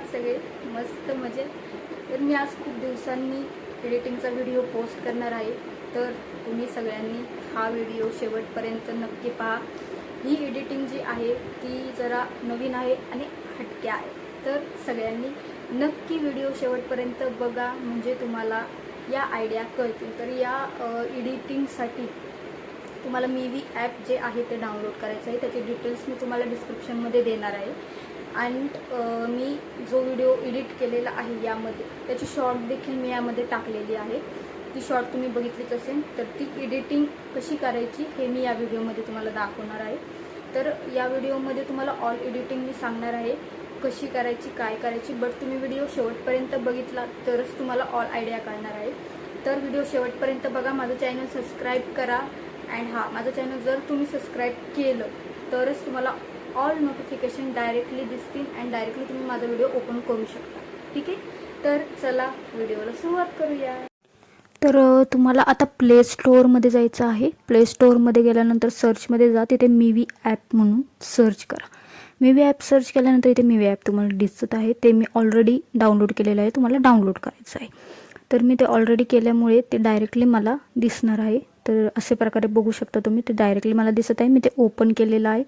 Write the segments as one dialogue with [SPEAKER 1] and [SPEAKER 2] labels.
[SPEAKER 1] आहात सगळे? मस्त मजेत. तर मी आज खूप दिवसांनी एडिटिंगचा व्हिडिओ पोस्ट करणार आहे, तर तुम्ही सगळ्यांनी हा व्हिडिओ शेवटपर्यंत नक्की पहा. ही एडिटिंग जी आहे ती जरा नवीन आहे आणि हटके आहे, तर सगळ्यांनी नक्की व्हिडिओ शेवटपर्यंत बघा, म्हणजे तुम्हाला या आयडिया कळतील. तर या एडिटिंगसाठी तुम्हाला मिवी ॲप जे आहे ते डाउनलोड करायचं आहे. त्याचे डिटेल्स मी तुम्हाला डिस्क्रिप्शनमध्ये देणार आहे. अँड मी जो व्हिडिओ एडिट केलेला आहे यामध्ये त्याची शॉर्ट देखील मी यामध्ये टाकलेली आहे. ती शॉर्ट तुम्ही बघितलीच असेल. तर ती एडिटिंग कशी करायची हे मी या व्हिडिओमध्ये तुम्हाला दाखवणार आहे. तर या व्हिडिओमध्ये तुम्हाला ऑल एडिटिंग मी सांगणार आहे, कशी करायची, काय करायची. बट तुम्ही व्हिडिओ शेवटपर्यंत बघितला तरच तुम्हाला ऑल आयडिया कळणार आहे. तर व्हिडिओ शेवटपर्यंत बघा. माझं चॅनल सबस्क्राईब करा. अँड माझं चॅनल जर तुम्ही सबस्क्राईब केलं तरच तुम्हाला ऑल नोटिफिकेशन डायरेक्टली दिसतील अँड डायरेक्टली तुम्ही माझा व्हिडिओ ओपन करू शकता. ठीक आहे, तर चला व्हिडिओला सुरुवात करूया. तर तुम्हाला आता प्ले स्टोअरमध्ये जायचं आहे. प्ले स्टोअरमध्ये गेल्यानंतर सर्चमध्ये जा, तिथे मिवी ॲप म्हणून सर्च करा. मिवी ॲप सर्च केल्यानंतर इथे मिवी ॲप तुम्हाला दिसत आहे. ते मी ऑलरेडी डाउनलोड केलेलं आहे, तुम्हाला डाउनलोड करायचं आहे. तर मी ते ऑलरेडी केल्यामुळे ते डायरेक्टली मला दिसणार आहे. तर असे प्रकारे बघू शकता तुम्ही, ते डायरेक्टली मला दिसत आहे. मी ते ओपन केलेलं आहे.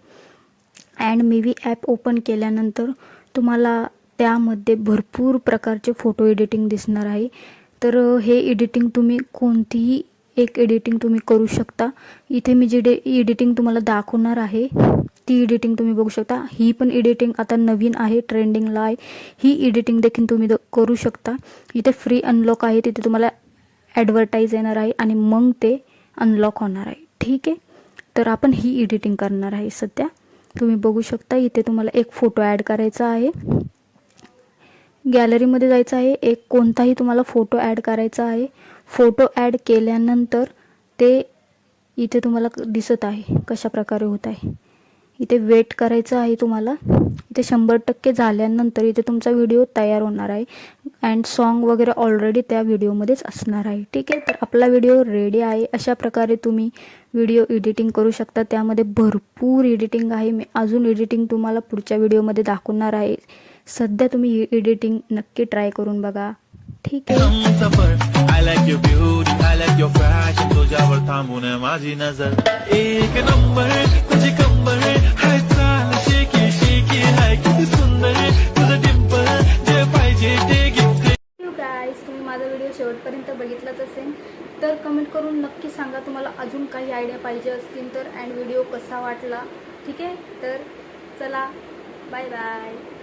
[SPEAKER 1] अँड मिवी ॲप ओपन केल्यानंतर तुम्हाला त्यामध्ये भरपूर प्रकारचे फोटो एडिटिंग दिसणार आहे. तर हे एडिटिंग तुम्ही कोणतीही एक एडिटिंग तुम्ही करू शकता. इथे मी जे एडिटिंग तुम्हाला दाखवणार आहे ती एडिटिंग तुम्ही बघू शकता. ही पण एडिटिंग आता नवीन आहे, ट्रेंडिंगला आहे. ही एडिटिंग देखील तुम्ही करू शकता. इथे फ्री अनलॉक आहे, तिथे तुम्हाला ॲडव्हर्टाईज येणार आहे आणि मग ते अनलॉक होणार आहे. ठीक आहे, तर आपण ही एडिटिंग करणार आहे. सध्या तुम्ही बघू शकता इथे तुम्हाला एक फोटो ॲड करायचा आहे. गॅलरीमध्ये जायचं आहे. एक कोणताही तुम्हाला फोटो ॲड करायचा आहे. फोटो ॲड केल्यानंतर ते इथे तुम्हाला दिसत आहे कशा प्रकारे होत आहे. इथे वेट करायचं आहे तुम्हाला. इथे 100% झाल्यानंतर इथे तुमचा व्हिडिओ तयार होणार आहे. अँड सॉन्ग वगैरे ऑलरेडी त्या व्हिडिओमध्येच असणार आहे. ठीक आहे, तर आपला व्हिडिओ रेडी आहे. अशा प्रकारे तुम्ही व्हिडिओ एडिटिंग करू शकता. त्यामध्ये भरपूर एडिटिंग आहे. मी अजून एडिटिंग तुम्हाला पुढच्या व्हिडिओमध्ये दाखवणार आहे. सध्या तुम्ही ही एडिटिंग नक्की ट्राय करून बघा. ठीक आहे.
[SPEAKER 2] तुझ्यावर थांबून माझी नजर एक नंबर तुझी कंबर हाय चाल शेकी शेकी हाय किती सुंदर तुझं डिंपल जे पाहिजे ते गिफ्ट.
[SPEAKER 1] गाईज, तुम्ही माझा व्हिडिओ शेवटपर्यंत बघितलाच असेल तर कमेंट करून नक्की सांगा तुम्हाला अजून काही आयडिया पाहिजे असतील तर. अँड व्हिडिओ कसा वाटला. ठीक आहे, तर चला बाय बाय.